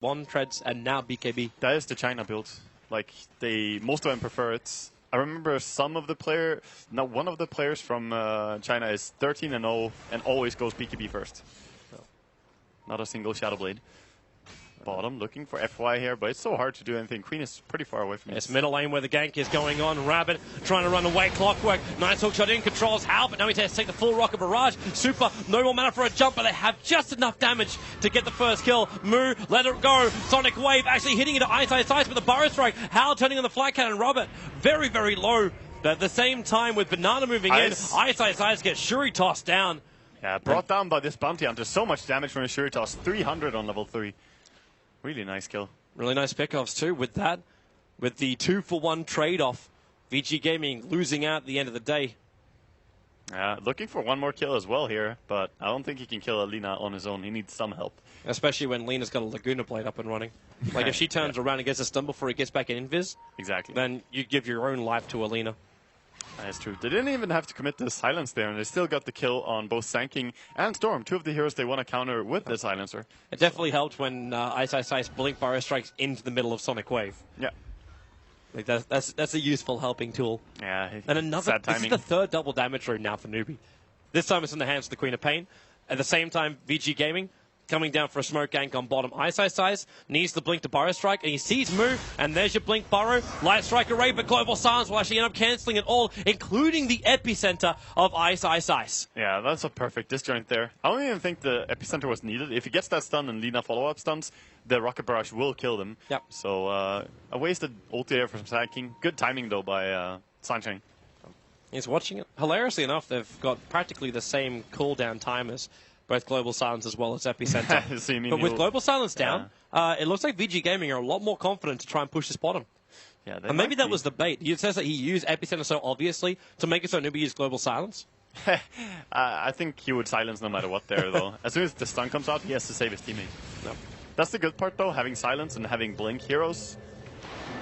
One Treads and now BKB. That is the China build. Like, most of them prefer it. I remember one of the players from China is 13-0 and always goes BKB first. So, not a single Shadow Blade. Bottom looking for FY here, but it's so hard to do anything. Queen is pretty far away from it. It's middle lane where the gank is going on. Rabbit trying to run away. Clockwork. Nice hook shot in. Controls Hal, but now he has to take the full rocket barrage. Super. No more mana for a jump, but they have just enough damage to get the first kill. Moo, let it go. Sonic Wave actually hitting into Ice with the Burrow Strike. Hal turning on the flat cannon. Robert very, very low. But at the same time, with Banana moving in, Ice gets Shuri tossed down. Yeah, brought down by this bounty hunter. So much damage from a Shuri toss. 300 on level 3. Really nice kill. Really nice pickoffs too with that. With the 2-for-1 trade-off. VG Gaming losing out at the end of the day. Looking for one more kill as well here, but I don't think he can kill Alina on his own. He needs some help. Especially when Lena's got a Laguna Blade up and running. Like if she turns around and gets a stun before he gets back in invis, exactly, then you give your own life to Alina. That's true. They didn't even have to commit the silence there, and they still got the kill on both Sanking and Storm, two of the heroes they want to counter with the silencer. It definitely helped when Ice blink Burrow Strikes into the middle of Sonic Wave. Yeah. Like that's a useful helping tool. Yeah. And another, this is the third double damage rune now for Newbie. This time it's in the hands of the Queen of Pain. At the same time, VG Gaming coming down for a smoke gank on bottom. Ice needs the blink to Burrow Strike, and he sees Moo, and there's your blink Burrow. Light Strike array, but Global Silence will actually end up cancelling it all, including the epicenter of Ice. Yeah, that's a perfect disjoint there. I don't even think the epicenter was needed. If he gets that stun and Lina follow-up stuns, the Rocket Barrage will kill them. Yep. So a wasted ulti there from Sanking. Good timing, though, by Sunshine. He's watching it. Hilariously enough, they've got practically the same cooldown timers. Both Global Silence as well as Epicenter. But with Global Silence down, it looks like VG Gaming are a lot more confident to try and push this bottom. Yeah, and maybe that was the bait. It says that he used Epicenter so obviously to make it so nobody used Global Silence. I think he would silence no matter what there, though. As soon as the stun comes out, he has to save his teammate. Yep. That's the good part, though, having silence and having blink heroes.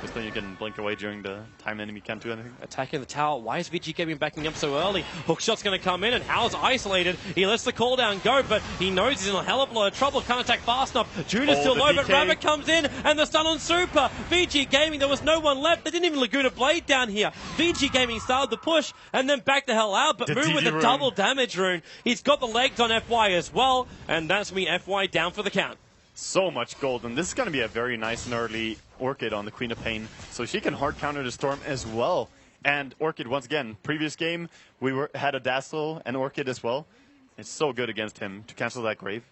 Because then you can blink away during the time enemy can't do anything. Attacking the tower. Why is VG Gaming backing up so early? Hookshot's going to come in, and Hal's isolated. He lets the cooldown go, but he knows he's in a hell of a lot of trouble. Can't attack fast enough. Juna's still low, but Rabbit comes in, and the stun on Super. VG Gaming, there was no one left. They didn't even Laguna Blade down here. VG Gaming started the push, and then back the hell out, but Moo with a double damage rune. He's got the legs on FY as well, and that's me FY down for the count. So much gold, and this is going to be a very nice and early Orchid on the Queen of Pain, so she can hard counter the Storm as well. And Orchid, once again, previous game, we had a Dazzle and Orchid as well. It's so good against him to cancel that Grave.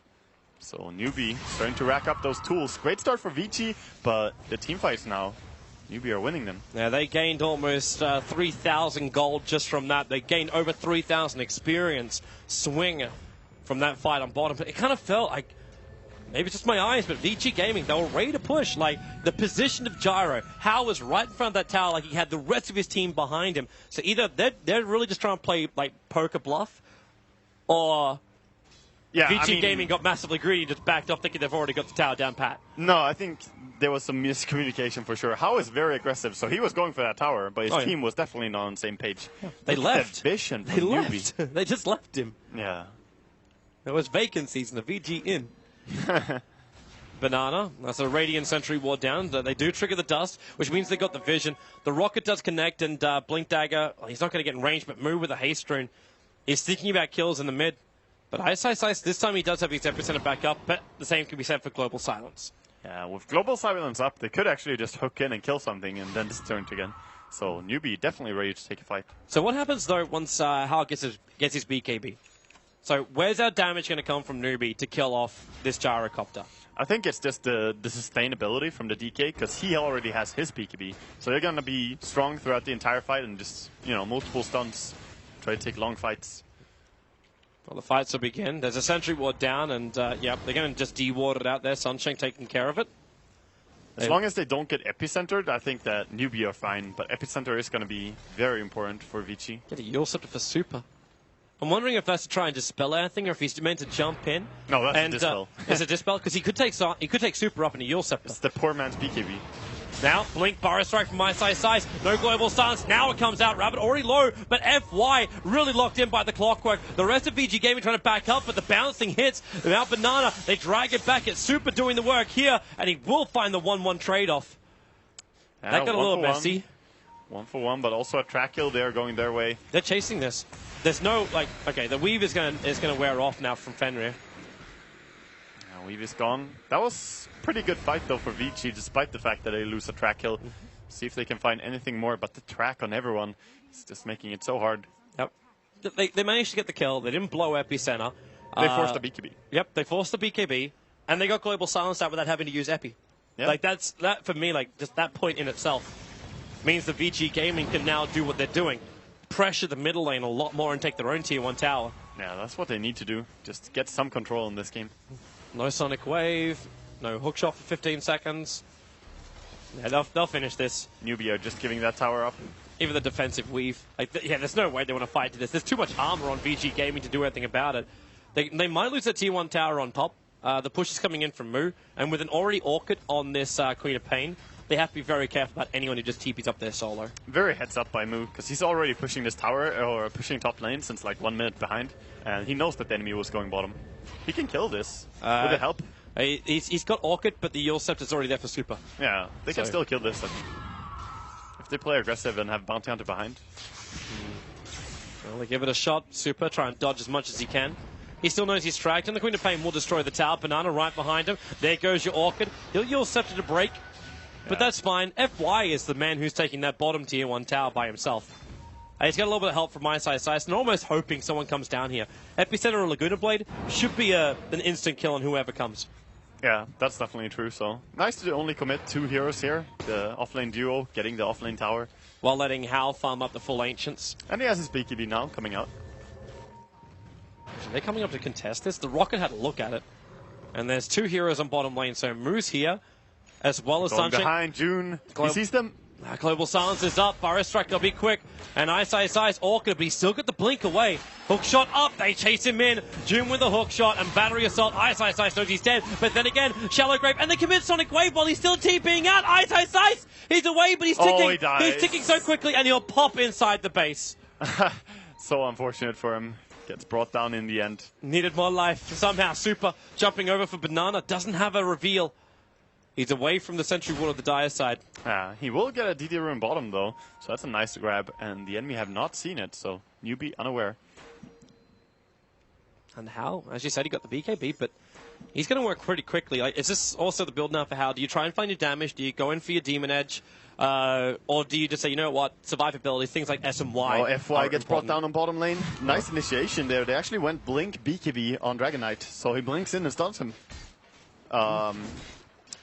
So Newbie starting to rack up those tools. Great start for Vici, but the team fights now, Newbie are winning them. Yeah, they gained almost 3,000 gold just from that. They gained over 3,000 experience swing from that fight on bottom. But it kind of felt like, maybe it's just my eyes, but VG Gaming, they were ready to push. Like, the position of Gyro, Hal was right in front of that tower, like he had the rest of his team behind him. So either they're really just trying to play, like, poker bluff, or VG Gaming got massively greedy and just backed off thinking they've already got the tower down pat. No, I think there was some miscommunication for sure. Hal is very aggressive, so he was going for that tower, but his team was definitely not on the same page. Yeah. They left. Vision they left. They just left him. Yeah. There was vacancies in the VG Inn. Banana, that's a Radiant Sentry Ward down. They do trigger the dust, which means they got the vision. The rocket does connect, and Blink Dagger, he's not going to get in range, but Moo with a haste rune. He's thinking about kills in the mid. But Ice, this time he does have his epicenter back up, but the same can be said for Global Silence. Yeah, with Global Silence up, they could actually just hook in and kill something, and then disturn again. So Newbie definitely ready to take a fight. So what happens, though, once Hal gets his BKB? So where's our damage going to come from Newbie to kill off this Gyrocopter? I think it's just the sustainability from the DK, because he already has his BKB. So they're going to be strong throughout the entire fight and just, multiple stunts. Try to take long fights. Well, the fights will begin. There's a Sentry Ward down, and they're going to just de-ward it out there. Sunshine taking care of it. As long as they don't get Epicentered, I think that Newbie are fine. But Epicenter is going to be very important for Vici. Get a Yule Scepter for Super. I'm wondering if that's to try and dispel anything, or if he's meant to jump in. No, that's a dispel. Is it dispel? Because he could take Super up in a Yule Scepter. It's the poor man's BKB. Now, Blink, Burrow Strike from my size. No global stance. Now it comes out. Rabbit already low, but FY really locked in by the clockwork. The rest of VG Gaming trying to back up, but the bouncing hits. Now Banana, they drag it back. It's Super doing the work here, and he will find the 1-1 trade-off. That got a little messy. 1 for 1, but also a track kill there going their way. They're chasing this. There's no, like, okay, the Weave is gonna wear off now from Fenrir. Weave is gone. That was a pretty good fight though for Vici, despite the fact that they lose a track kill. See if they can find anything more, but the track on everyone is just making it so hard. Yep. They managed to get the kill. They didn't blow Epicenter. They forced the BKB. Yep, they forced the BKB, and they got global silence out without having to use Epi. Yep. Like that for me, like just that point in itself means the VG Gaming can now do what they're doing. Pressure the middle lane a lot more and take their own tier 1 tower. Yeah, that's what they need to do. Just get some control in this game. No Sonic Wave, no hookshot for 15 seconds. Yeah, they'll finish this. Newbie are just giving that tower up. Even the defensive weave. Like, yeah, there's no way they want to fight to this. There's too much armor on VG Gaming to do anything about it. They might lose their tier 1 tower on top. The push is coming in from Moo, and with an already Orchid on this Queen of Pain, they have to be very careful about anyone who just TPs up their solo. Very heads up by Moo, because he's already pushing this tower, or pushing top lane since like 1 minute behind, and he knows that the enemy was going bottom. He can kill this. With the help. He's got Orchid, but the Yule Scepter's already there for Super. Yeah, they can still kill this. If they play aggressive and have Bounty Hunter behind. Well, they give it a shot. Super, try and dodge as much as he can. He still knows he's tracked, and the Queen of Pain will destroy the tower. Banana right behind him. There goes your Orchid. He'll Yule Scepter to break, but that's fine. FY is the man who's taking that bottom tier 1 tower by himself. He's got a little bit of help from my side, and almost hoping someone comes down here. Epicenter or Laguna Blade should be an instant kill on whoever comes. Yeah, that's definitely true. So nice to only commit 2 heroes here. The offlane duo getting the offlane tower. While letting Hal farm up the full Ancients. And he has his BKB now coming out. Are they coming up to contest this? The Rocket had a look at it. And there's 2 heroes on bottom lane, so Moose here, as well as Going Sunshine. behind June. He sees them. Global Silence is up. Burrow Strike, they'll be quick. And Ice Orchid, but he's still got the blink away. Hook shot up. They chase him in. June with a hook shot and battery assault. Ice knows he's dead. But then again, Shallow Grave. And they commit Sonic Wave while he's still TPing out. Ice. He's away, but he's ticking. Oh, he dies. He's ticking so quickly, and he'll pop inside the base. So unfortunate for him. Gets brought down in the end. Needed more life. Somehow Super jumping over for Banana. Doesn't have a reveal. He's away from the Sentry Wall of the Dire side. He will get a DD rune bottom though, so that's a nice grab, and the enemy have not seen it, so Newbie unaware. And Hal, as you said, he got the BKB, but he's going to work pretty quickly. Like, is this also the build now for Hal? Do you try and find your damage? Do you go in for your Demon Edge? Or do you just say, you know what, survivability, things like S and Y. Oh, FY gets brought down on bottom lane. Nice initiation there. They actually went Blink BKB on Dragon Knight, so he blinks in and stuns him.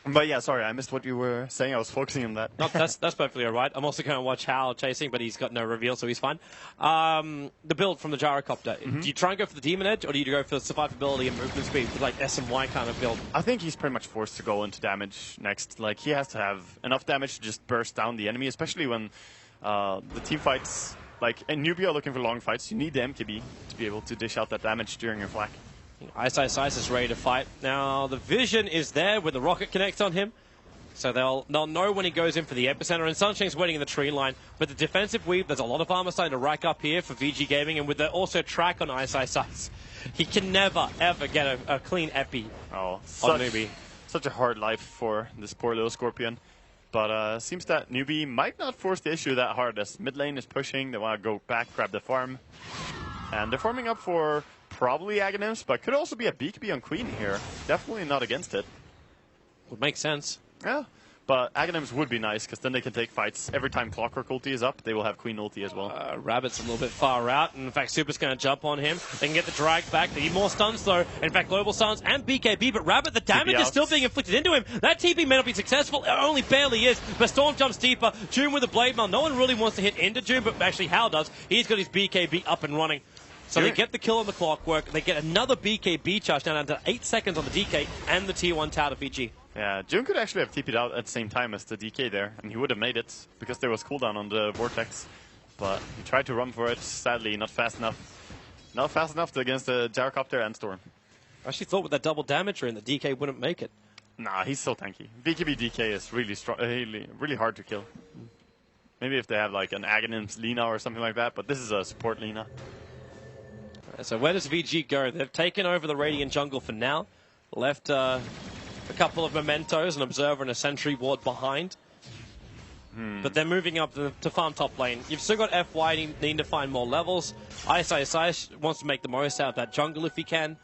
But yeah, sorry, I missed what you were saying. I was focusing on that. No, that's perfectly all right. I'm also going to watch Hal chasing, but he's got no reveal, so he's fine. The build from the Gyrocopter. Do you try and go for the Demon Edge, or do you go for survivability and movement speed, like S and Y kind of build? I think he's pretty much forced to go into damage next. Like, he has to have enough damage to just burst down the enemy, especially when the team fights, like, and Newbie are looking for long fights. You need the MKB to be able to dish out that damage during your flak. Ice is ready to fight. Now, the vision is there when the rocket connects on him. So they'll know when he goes in for the epicenter, and Sunshine's waiting in the tree line. But the defensive weave, there's a lot of armor starting to rack up here for VG Gaming, and with the also track on Ice, he can never, ever get a clean epi on Newbie. Such a hard life for this poor little Scorpion. But seems that Newbie might not force the issue that hard, as mid lane is pushing. They want to go back, grab the farm. And they're farming up for probably Aghanims, but could also be a BKB on Queen here. Definitely not against it. Would make sense. Yeah, but Aghanims would be nice, because then they can take fights. Every time Clockwork ulti is up, they will have Queen ulti as well. Rabbit's a little bit far out, and in fact, Super's going to jump on him. They can get the drag back. They need more stuns, though. In fact, Global Stuns and BKB, but Rabbit, the damage is still being inflicted into him. That TP may not be successful. It only barely is, but Storm jumps deeper. June with the Blade Mail. No one really wants to hit into June, but actually Hal does. He's got his BKB up and running. So they get the kill on the Clockwork. They get another BKB charge down to 8 seconds on the DK and the tier 1 tower to VG. Yeah, June could actually have TP'd out at the same time as the DK there, and he would have made it because there was cooldown on the Vortex. But he tried to run for it, sadly not fast enough. Not fast enough against the Gyrocopter and Storm. I actually thought with that double damager in, the DK wouldn't make it. Nah, he's so tanky. BKB DK is really strong, really hard to kill. Maybe if they have like an Aghanim's Lina or something like that, but this is a support Lina. So where does VG go? They've taken over the Radiant jungle for now. Left a couple of Mementos, an Observer and a Sentry ward behind. But they're moving up to farm top lane. You've still got FY needing to find more levels. Ice wants to make the most out of that jungle if he can.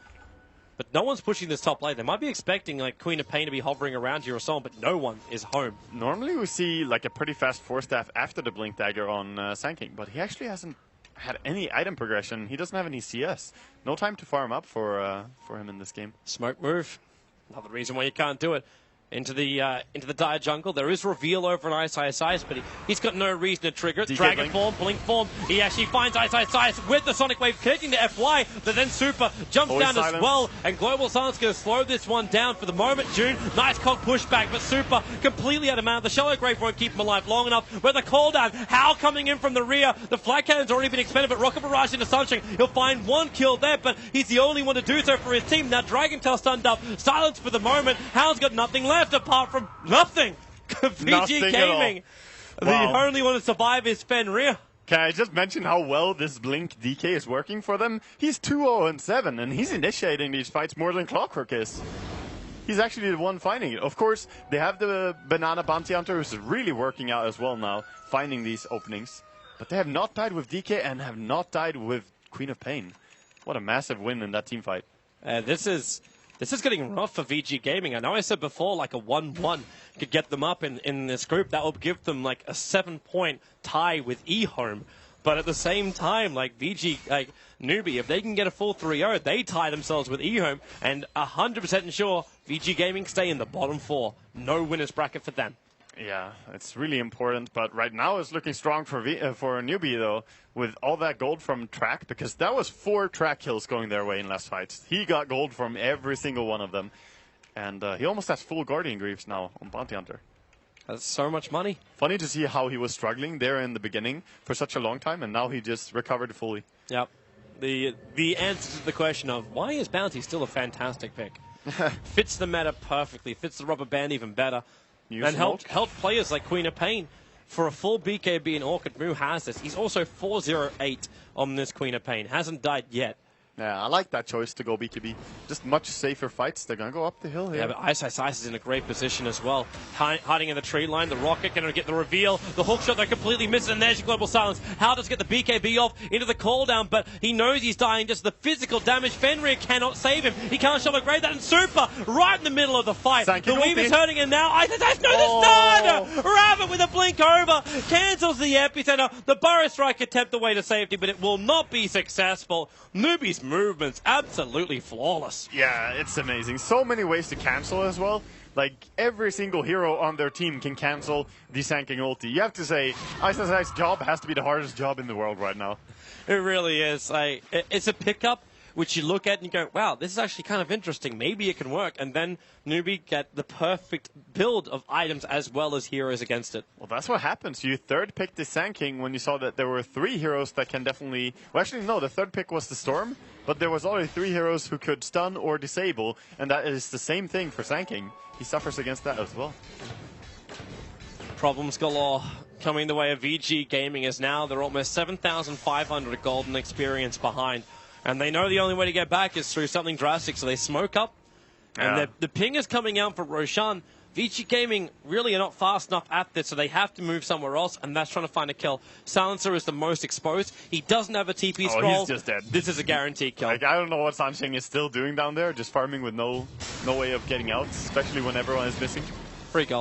But no one's pushing this top lane. They might be expecting like Queen of Pain to be hovering around here or so on, but no one is home. Normally we see like a pretty fast 4-staff after the Blink Dagger on Sand but he actually hasn't had any item progression. He doesn't have any CS. No time to farm up for him in this game. Smoke move. Another reason why you can't do it. Into the dire jungle. There is reveal over an Ice, but he's got no reason to trigger it. DK Dragon form, blink form. He actually finds Ice with the Sonic Wave connecting to FY, but then Super jumps down silence as well, and Global Silence going to slow this one down for the moment. June, nice cog pushback, but Super completely out of mana. The Shallow Grave won't keep him alive long enough. With the call down, Howl coming in from the rear. The flag cannon's already been expended, but Rocket Barrage into Sunshine. He'll find one kill there, but he's the only one to do so for his team. Now Dragon Tail stunned up. Silence for the moment. Howl's got nothing left apart from nothing. VG Gaming. Wow. The only one to survive is Fenrir. Can I just mention how well this Blink DK is working for them? He's 2-0-7, and he's initiating these fights more than Clockwork is. He's actually the one finding it. Of course, they have the Banana Bounty Hunter, who's really working out as well now, finding these openings. But they have not died with DK and have not died with Queen of Pain. What a massive win in that team fight. This is getting rough for VG Gaming. I know I said before like a 1-1 could get them up in this group. That will give them like a 7-point tie with eHome. But at the same time, like VG, like Newbie, if they can get a full 3-0, they tie themselves with eHome and 100% ensure VG Gaming stay in the bottom 4. No winners bracket for them. Yeah, it's really important, but right now it's looking strong for Newbie, though, with all that gold from Track, because that was 4 Track kills going their way in last fights. He got gold from every single one of them, and he almost has full Guardian Greaves now on Bounty Hunter. That's so much money. Funny to see how he was struggling there in the beginning for such a long time, and now he just recovered fully. Yep. The answer to the question of why is Bounty still a fantastic pick? Fits the meta perfectly, fits the rubber band even better. And help players like Queen of Pain. For a full BKB and Orchid, Moo has this. He's also 4-0-8 on this Queen of Pain. Hasn't died yet. Yeah, I like that choice to go BKB. Just much safer fights. They're going to go up the hill here. Yeah, but Ice is in a great position as well. Hiding in the tree line. The Rocket going to get the reveal. The hook shot, they're completely missing. And there's your Global Silence. How does get the BKB off into the call down, but he knows he's dying. Just the physical damage. Fenrir cannot save him. He can't Shallow Grave that. And Super right in the middle of the fight. The Weave is hurting him now. Ice no, the stun! Rabbit with a blink over. Cancels the epicenter. The Burrow Strike attempt the way to safety, but it will not be successful. Newbie's movements absolutely flawless. Yeah, it's amazing. So many ways to cancel as well. Like, every single hero on their team can cancel the Sanking ulti. You have to say, Ice's job has to be the hardest job in the world right now. It really is. It's a pickup which you look at and you go, wow, this is actually kind of interesting. Maybe it can work. And then Newbie get the perfect build of items as well as heroes against it. Well, that's what happens. You third picked the Sand King when you saw that there were 3 heroes that can definitely... Well, actually, no, the third pick was the Storm, but there was already 3 heroes who could stun or disable, and that is the same thing for Sand King. He suffers against that as well. Problems galore coming the way of VG Gaming as now they're almost 7,500 golden experience behind. And they know the only way to get back is through something drastic, so they smoke up. And the ping is coming out for Roshan. VG Gaming really are not fast enough at this, so they have to move somewhere else, and that's trying to find a kill. Silencer is the most exposed. He doesn't have a TP scroll. He's just dead. This is a guaranteed kill. Like, I don't know what Sansheng is still doing down there, just farming with no way of getting out, especially when everyone is missing. Free goal.